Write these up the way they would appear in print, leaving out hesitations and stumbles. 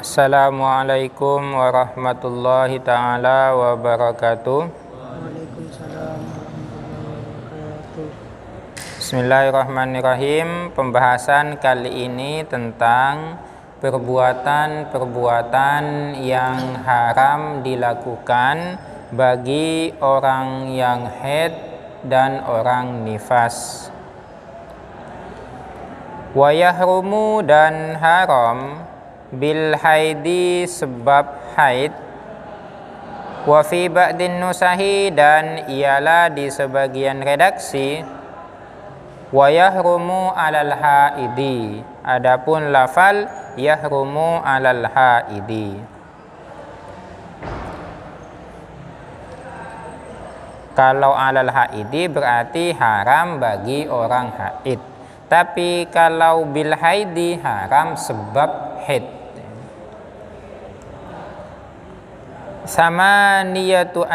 Assalamualaikum warahmatullahi ta'ala wabarakatuh. Waalaikumsalam warahmatullahi wabarakatuh. Bismillahirrahmanirrahim. Pembahasan kali ini tentang perbuatan-perbuatan yang haram dilakukan bagi orang yang haid dan orang nifas. Wa yahrumu, dan haram, bil haidi, sebab haid, wa fi ba'din nusahi, dan ialah di sebagian redaksi, wa yahrumu alal haidi, adapun lafal yahrumu alal haidi. Kalau alal haidi berarti haram bagi orang haid, tapi kalau bil haidi haram sebab haid. Samaniyatu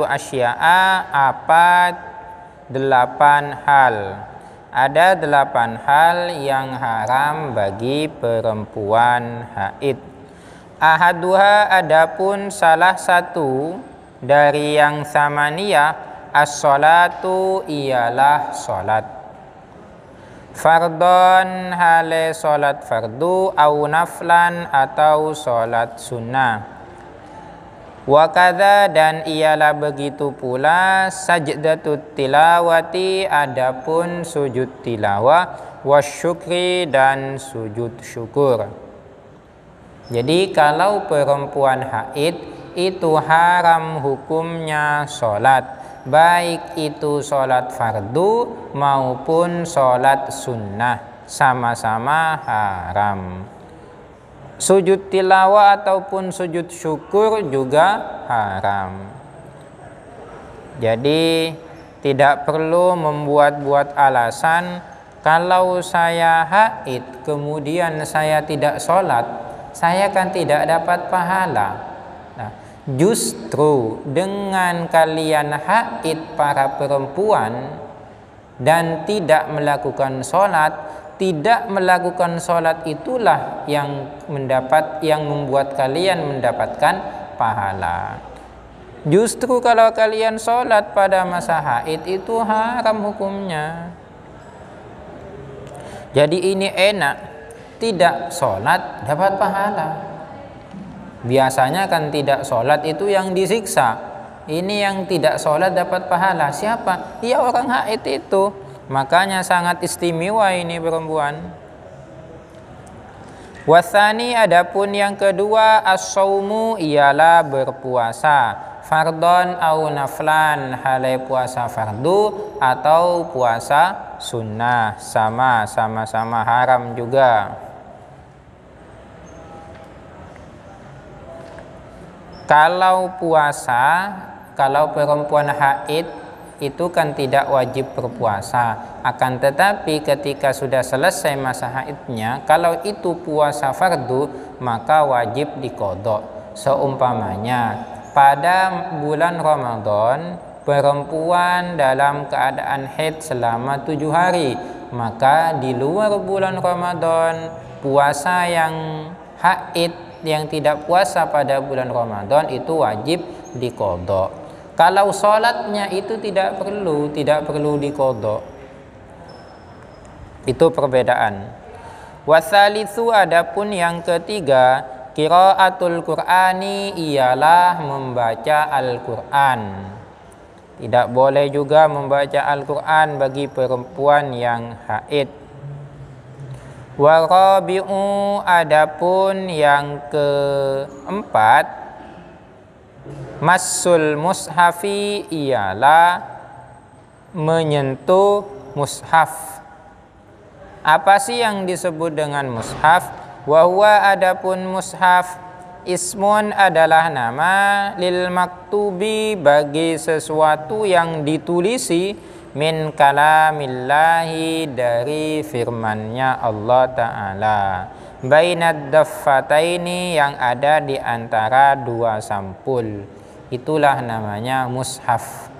asya'a, apa 8 hal. Ada 8 hal yang haram bagi perempuan haid. Ahaduha, adapun salah satu dari yang samaniyah, as-salatu, ialah salat. Fardon, hale salat fardu, au naflan, atau salat sunnah. Wa kadza, dan ialah begitu pula sajdatut tilawati, adapun sujud tilawah, wasyukri, dan sujud syukur. Jadi kalau perempuan haid itu haram hukumnya salat, baik itu salat fardu maupun salat sunnah, sama-sama haram. Sujud tilawah ataupun sujud syukur juga haram. Jadi tidak perlu membuat-buat alasan, kalau saya haid kemudian saya tidak sholat, saya kan tidak dapat pahala. Nah, justru dengan kalian haid para perempuan dan tidak melakukan sholat, itulah yang membuat kalian mendapatkan pahala. Justru kalau kalian sholat pada masa haid itu haram hukumnya. Jadi ini enak, tidak sholat dapat pahala. Biasanya kan tidak sholat itu yang disiksa, ini yang tidak sholat dapat pahala. Siapa? Ya orang haid itu. Makanya sangat istimewa ini perempuan. Wasani, adapun yang kedua, as-saumu, ialah berpuasa. Fardon au naflan, halai puasa fardu atau puasa sunnah, sama-sama haram juga. Kalau puasa, kalau perempuan haid itu kan tidak wajib berpuasa. Akan tetapi ketika sudah selesai masa haidnya, kalau itu puasa fardu maka wajib diqodho. Seumpamanya pada bulan Ramadan perempuan dalam keadaan haid selama 7 hari, maka di luar bulan Ramadan puasa yang haid yang tidak puasa pada bulan Ramadan itu wajib diqodho. Kalau sholatnya itu tidak perlu diqodho. Itu perbedaan. Wasalitsu, adapun yang ketiga, qiraatul Qur'ani, ialah membaca Al-Qur'an. Tidak boleh juga membaca Al-Qur'an bagi perempuan yang haid. Wa rabi'u, adapun yang keempat, massul mushafi, ialah menyentuh mushaf. Apa sih yang disebut dengan mushaf? Wa huwa, adapun mushaf, ismun, adalah nama, lil maktubi, bagi sesuatu yang ditulisi, min kalamillahi, dari firman-Nya Allah Ta'ala, bainad daffataini, yang ada di antara 2 sampul. Itulah namanya mushaf.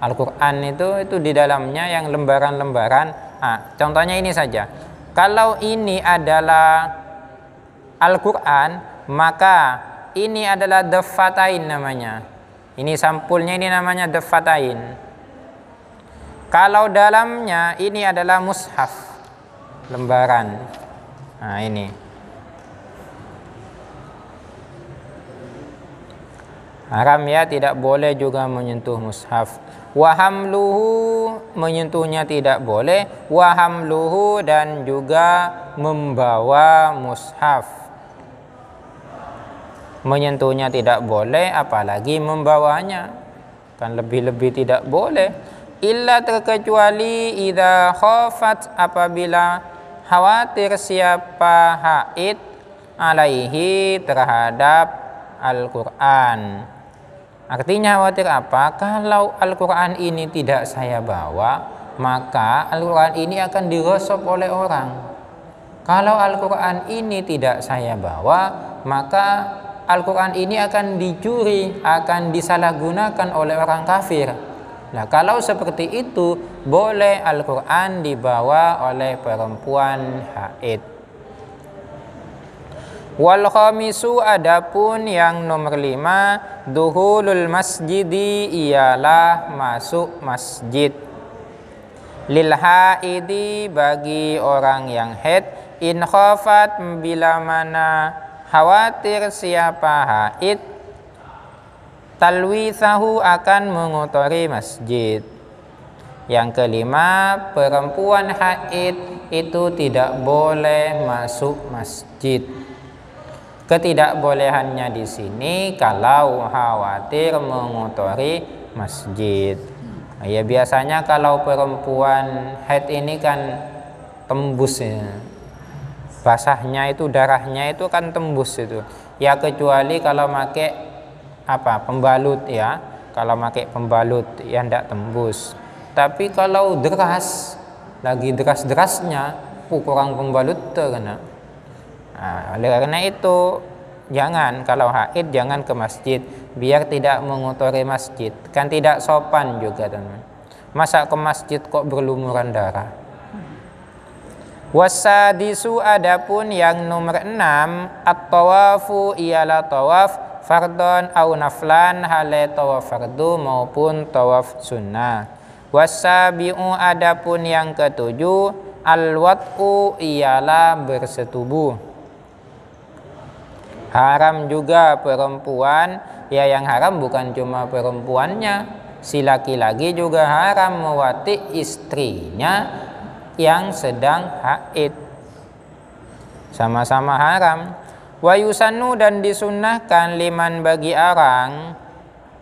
Al-Quran itu di dalamnya yang lembaran-lembaran. Contohnya ini saja. Kalau ini adalah Al-Quran, maka ini adalah daffatain namanya. Ini sampulnya, ini namanya daffatain. Kalau dalamnya ini adalah mushaf, lembaran. Nah ini. Haram ya, tidak boleh juga menyentuh mushaf. Wa hamluhu, menyentuhnya tidak boleh. Wa hamluhu, dan juga membawa mushaf, menyentuhnya tidak boleh, apalagi membawanya, kan lebih-lebih tidak boleh. Illa, terkecuali idza khafat, apabila khawatir siapa haid alaihi, terhadap Al-Quran. Artinya khawatir apa? Kalau Al-Quran ini tidak saya bawa, maka Al-Quran ini akan digosok oleh orang. Kalau Al-Quran ini tidak saya bawa, maka Al-Quran ini akan dicuri, akan disalahgunakan oleh orang kafir. Nah, kalau seperti itu, boleh Al-Quran dibawa oleh perempuan haid. Wal khamisu, adapun yang nomor 5, duhulul masjidi, ialah masuk masjid. Lil haidi, bagi orang yang haid, in khafat, bila mana khawatir siapa haid, talwithahu, akan mengotori masjid. Yang kelima, perempuan haid itu tidak boleh masuk masjid. Ketidakbolehannya di sini kalau khawatir mengotori masjid. Ya, biasanya kalau perempuan haid ini kan tembus ya. Basahnya itu, darahnya itu kan tembus itu. Ya, kecuali kalau pakai pembalut ya. Kalau pakai pembalut ya ndak tembus. Tapi kalau deras, lagi deras-derasnya, kurang pembalut tuh kena. Nah, oleh karena itu jangan, kalau haid jangan ke masjid, biar tidak mengotori masjid. Kan tidak sopan juga teman. Masa ke masjid kok berlumuran darah. Wasadisu, adapun yang nomor 6, at-tawafu, ialah tawaf fardon au naflan, hale tawaf fardu maupun tawaf sunnah. Wasabi'u, adapun yang ketujuh, al-wat'u, ialah bersetubuh. Haram juga perempuan, ya yang haram bukan cuma perempuannya, si laki-laki juga haram mewati istrinya yang sedang haid, sama-sama haram. Wa yusannu, dan disunnahkan, liman, bagi orang,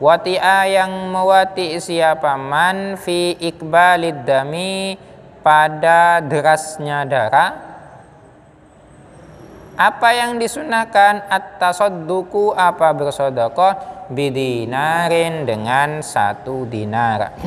wati'a, yang mewati siapa man, fi ikbalid dami, pada derasnya darah. Apa yang disunahkan? At-tasadduqu, apa bersedekah, bidinarin, dengan 1 dinar.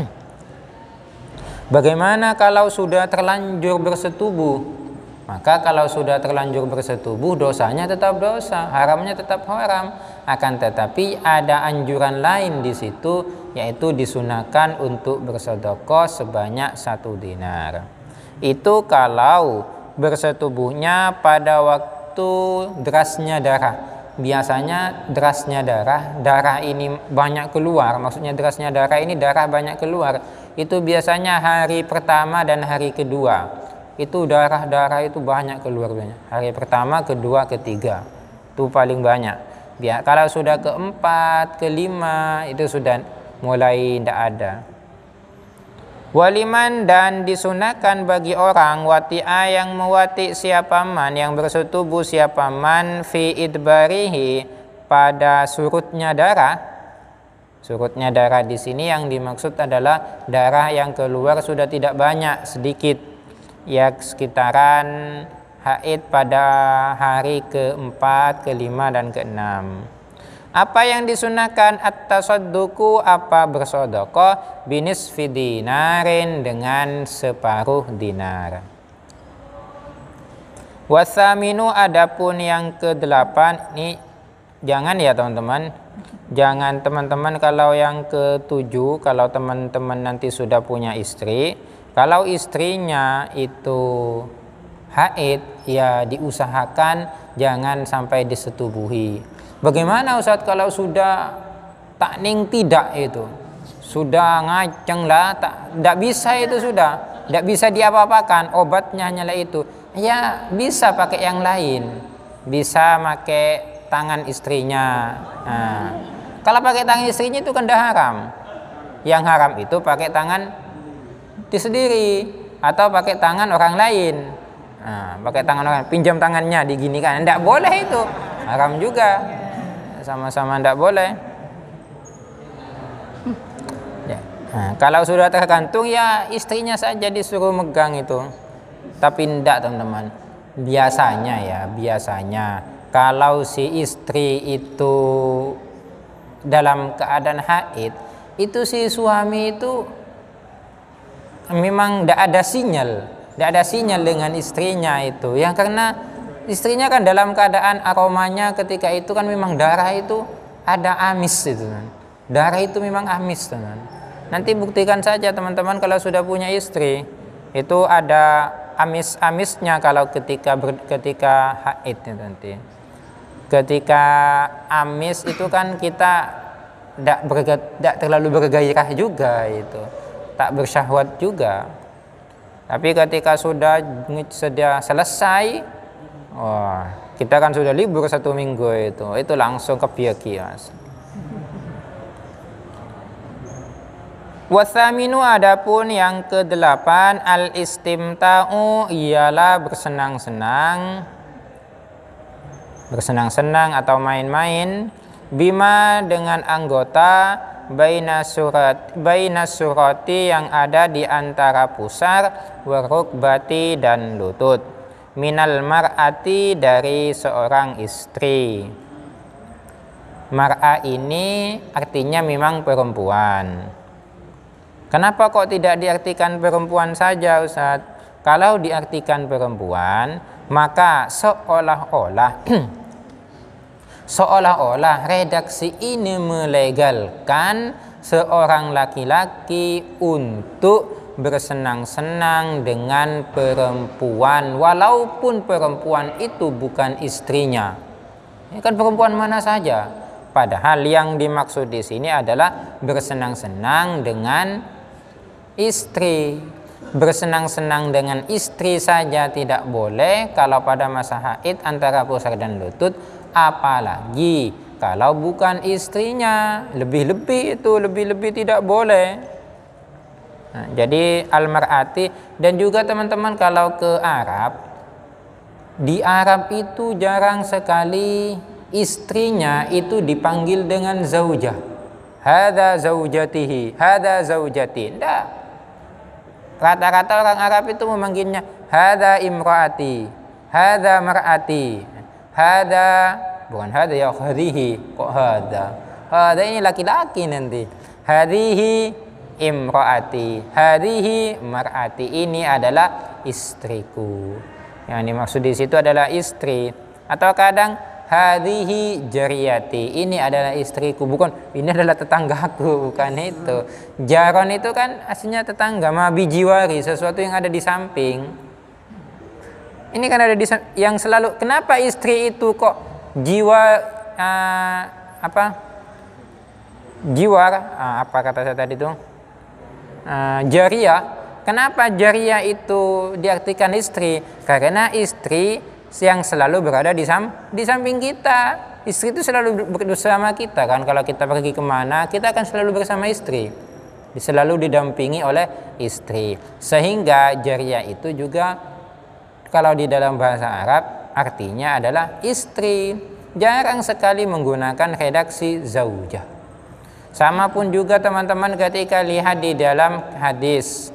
Bagaimana kalau sudah terlanjur bersetubuh? Maka kalau sudah terlanjur bersetubuh, dosanya tetap dosa, haramnya tetap haram. Akan tetapi ada anjuran lain di situ, yaitu disunahkan untuk bersedekah sebanyak 1 dinar. Itu kalau bersetubuhnya pada waktu derasnya darah. Biasanya derasnya darah ini banyak keluar, maksudnya derasnya darah ini darah banyak keluar, itu biasanya hari pertama dan hari kedua. Itu darah itu banyak keluar banyak. Hari pertama, kedua, ketiga itu paling banyak. Kalau sudah keempat, kelima, itu sudah mulai tidak ada. Waliman, dan disunahkan bagi orang, wati'a, yang mewati siapa man, yang bersetubuh siapa man, fi idbarihi, pada surutnya darah. Surutnya darah di sini yang dimaksud adalah darah yang keluar sudah tidak banyak, sedikit, ya sekitaran haid pada hari keempat, kelima, dan keenam. Apa yang disunahkan? At-tasadduqu, apa bersedekah, binisfi dinarin, dengan 1/2 dinar. Wasaminu, adapun yang ke-8, ini jangan ya teman-teman, jangan teman-teman kalau yang ke-7, kalau teman-teman nanti sudah punya istri, kalau istrinya itu haid ya diusahakan jangan sampai disetubuhi. Bagaimana Ustadz kalau sudah takning tidak itu? Sudah ngaceng lah, tidak bisa itu sudah. Tidak bisa diapa-apakan, obatnya hanyalah itu. Ya bisa pakai yang lain. Bisa pakai tangan istrinya. Nah, kalau pakai tangan istrinya itu kan dah haram. Yang haram itu pakai tangan di sendiri atau pakai tangan orang lain. Nah, pakai tangan orang, pinjam tangannya diginikan, tidak boleh itu, haram juga, sama-sama tidak boleh. Ya. Nah, kalau sudah tergantung ya istrinya saja disuruh megang itu, tapi tidak teman-teman. Biasanya kalau si istri itu dalam keadaan haid, itu si suami itu memang tidak ada sinyal dengan istrinya itu, yang karena istrinya kan dalam keadaan aromanya ketika itu kan memang darah itu ada amis itu, darah itu memang amis teman. Nanti buktikan saja teman-teman kalau sudah punya istri itu ada amis-amisnya kalau ketika haid nanti. Ketika amis itu kan kita tidak terlalu bergairah juga itu, tak bersyahwat juga. Tapi ketika sudah selesai, kita kan sudah libur 1 minggu itu langsung kebiakias. Wathaminu adapun yang ke-8 al-istimta'u ialah bersenang-senang atau main-main bima dengan anggota baina surati yang ada di antara pusar warukbati dan lutut minal mar'ati dari seorang istri. Mar'a ini artinya memang perempuan. Kenapa kok tidak diartikan perempuan saja Ustaz? Kalau diartikan perempuan maka seolah-olah redaksi ini melegalkan seorang laki-laki untuk bersenang-senang dengan perempuan walaupun perempuan itu bukan istrinya. Ini kan perempuan mana saja. Padahal yang dimaksud di sini adalah bersenang-senang dengan istri. Bersenang-senang dengan istri saja tidak boleh kalau pada masa haid antara pusar dan lutut, apalagi kalau bukan istrinya, lebih-lebih tidak boleh. Nah, jadi al-mar'ati. Dan juga teman-teman kalau ke Arab, di Arab itu jarang sekali istrinya itu dipanggil dengan zaujah. Hadza zaujatihi, hadza zaujati. Tidak. Rata-rata orang Arab itu memanggilnya hadza imraati, hadza mar'ati, hadza, bukan hadza ya, hadhihi. Kok hadza? Hadza ini laki-laki nanti. Hadhihi imraati, hadhihi mar'ati, ini adalah istriku. Yang dimaksud di situ adalah istri. Atau kadang hadhihi jariyati, ini adalah istriku, bukan ini adalah tetanggaku, bukan itu. Jaron itu kan aslinya tetangga, mabijiwari, sesuatu yang ada di samping. Ini kan ada di yang selalu. Kenapa istri itu kok jiwar apa kata saya tadi itu? Jariyah. Kenapa jariyah itu diartikan istri? Karena istri yang selalu berada di samping kita. Istri itu selalu bersama kita kan. Kalau kita pergi kemana, kita akan selalu bersama istri, selalu didampingi oleh istri. Sehingga jariyah itu juga kalau di dalam bahasa Arab artinya adalah istri. Jarang sekali menggunakan redaksi zaujah. Sama pun juga teman-teman ketika lihat di dalam hadis.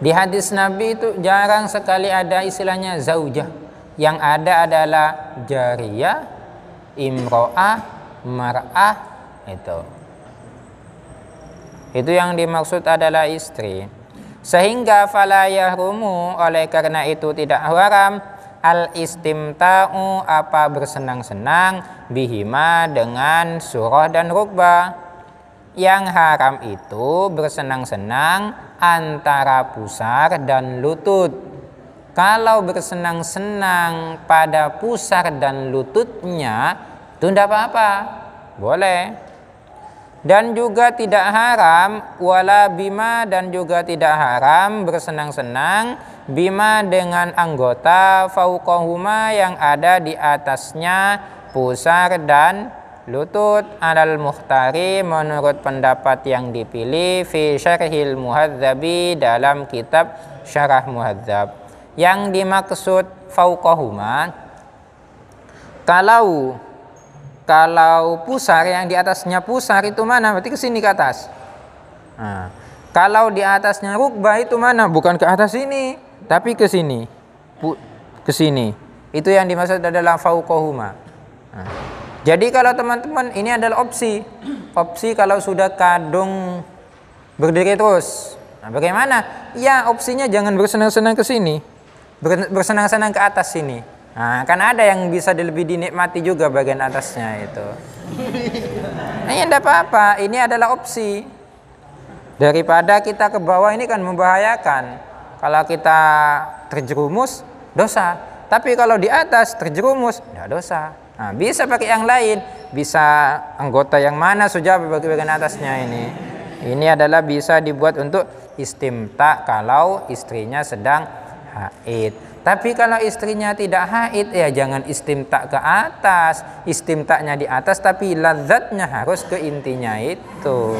Di hadis Nabi itu jarang sekali ada istilahnya zaujah. Yang ada adalah jariyah, imro'ah, mar'ah, itu yang dimaksud adalah istri. Sehingga fala yahrumu, oleh karena itu tidak haram al-istimta'u, apa bersenang-senang bihima dengan surah dan rukbah. Yang haram itu bersenang-senang antara pusar dan lutut. Kalau bersenang-senang pada pusar dan lututnya, itu tidak apa-apa, boleh. Dan juga tidak haram, wala bima, dan juga tidak haram bersenang-senang bima dengan anggota fauqahuma yang ada di atasnya pusar dan lutut, alal muhtari menurut pendapat yang dipilih, fi syarhil muhadzabi dalam kitab syarah muhadzab. Yang dimaksud fauqahuma, kalau pusar yang di atasnya pusar itu mana? Berarti ke sini ke atas. Nah, kalau di atasnya rukbah itu mana? Bukan ke atas ini, tapi ke sini. Ke sini. Itu yang dimaksud adalah fauqahuma. Nah, jadi kalau teman-teman, ini adalah opsi. Opsi kalau sudah kadung berdiri terus. Nah, bagaimana? Ya, opsinya jangan bersenang-senang ke sini. Bersenang-senang ke atas sini. Nah, kan ada yang bisa lebih dinikmati juga bagian atasnya itu. Nah, ya enggak apa-apa, ini adalah opsi. Daripada kita ke bawah ini kan membahayakan. Kalau kita terjerumus, dosa. Tapi kalau di atas terjerumus, enggak dosa. Nah, bisa pakai yang lain, bisa anggota yang mana saja bagian atasnya ini. Ini adalah bisa dibuat untuk istimta kalau istrinya sedang haid. Tapi kalau istrinya tidak haid, ya jangan istimta ke atas. Istimtanya di atas, tapi ladzatnya harus ke intinya itu.